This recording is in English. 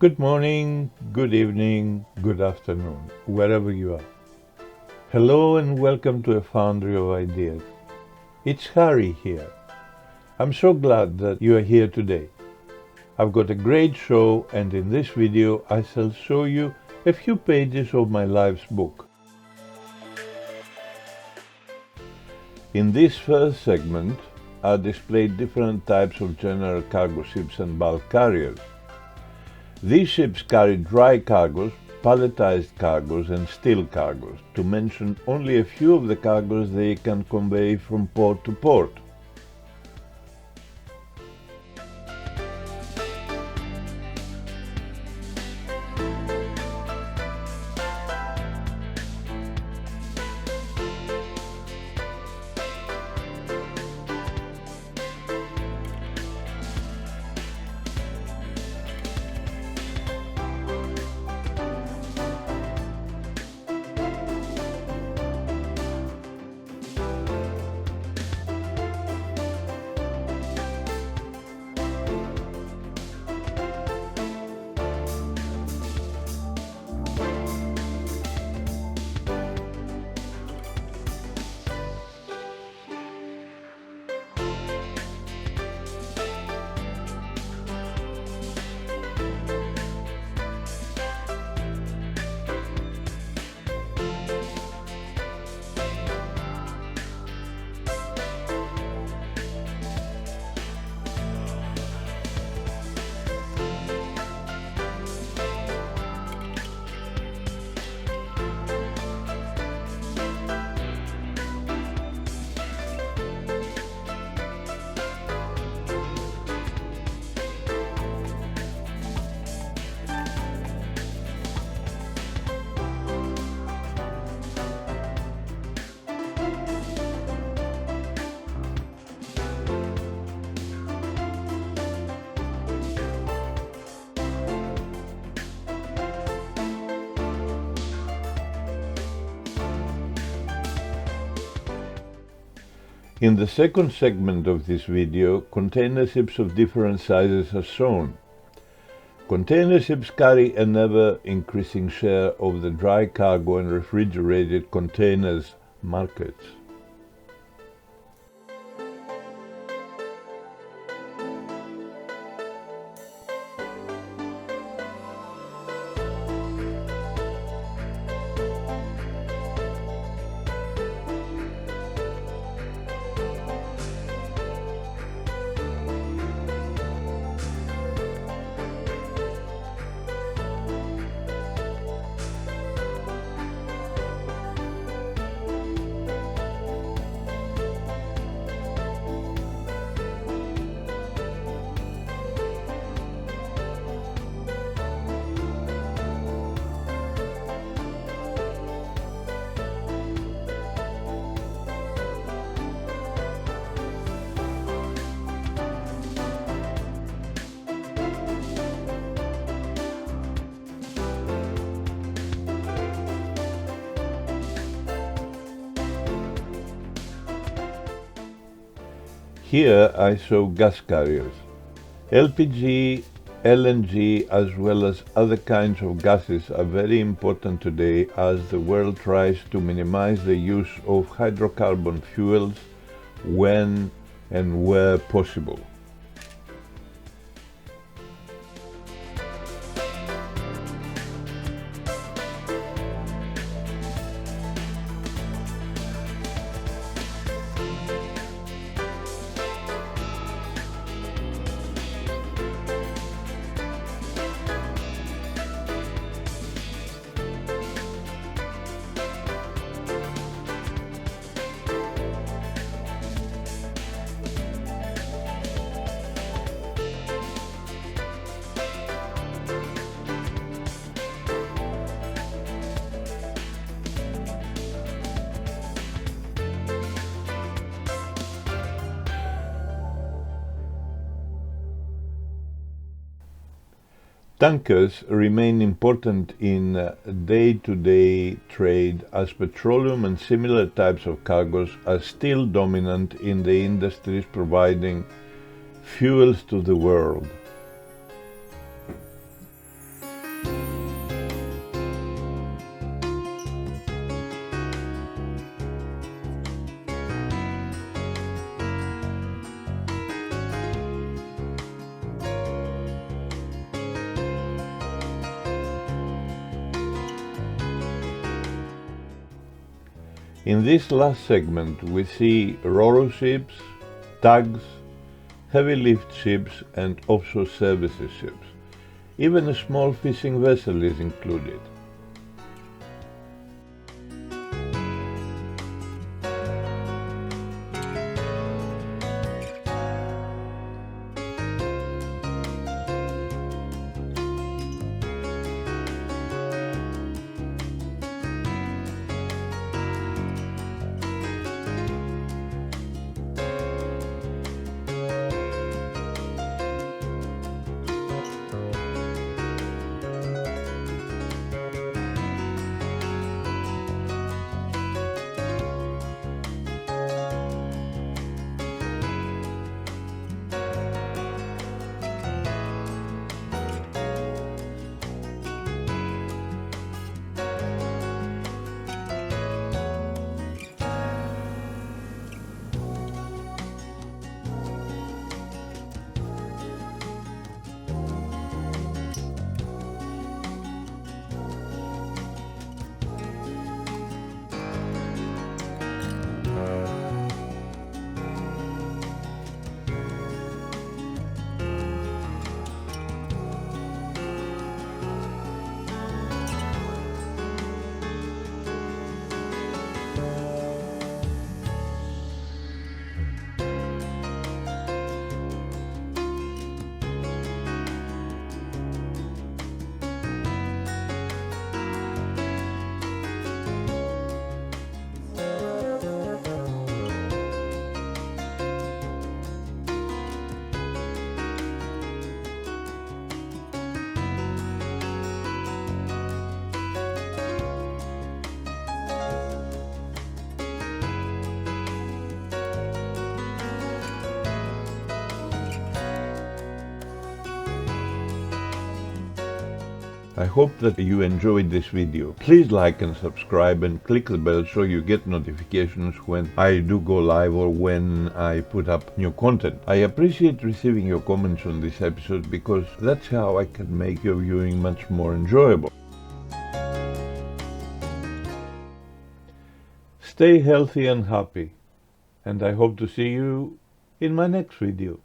Good morning, good evening, good afternoon, wherever you are. Hello and welcome to a Foundry of Ideas. It's Harry here. I'm so glad that you are here today. I've got a great show, and in this video I shall show you a few pages of my life's book. In this first segment, I displayed different types of general cargo ships and bulk carriers. These ships carry dry cargoes, palletized cargoes and steel cargoes, to mention only a few of the cargoes they can convey from port to port. In the second segment of this video, container ships of different sizes are shown. Container ships carry an ever-increasing share of the dry cargo and refrigerated containers markets. Here I show gas carriers. LPG, LNG as well as other kinds of gases are very important today as the world tries to minimize the use of hydrocarbon fuels when and where possible. Tankers remain important in day-to-day trade as petroleum and similar types of cargoes are still dominant in the industries providing fuels to the world. In this last segment we see ro-ro ships, tugs, heavy lift ships and offshore services ships. Even a small fishing vessel is included. I hope that you enjoyed this video. Please like and subscribe and click the bell so you get notifications when I do go live or when I put up new content. I appreciate receiving your comments on this episode because that's how I can make your viewing much more enjoyable. Stay healthy and happy, and I hope to see you in my next video.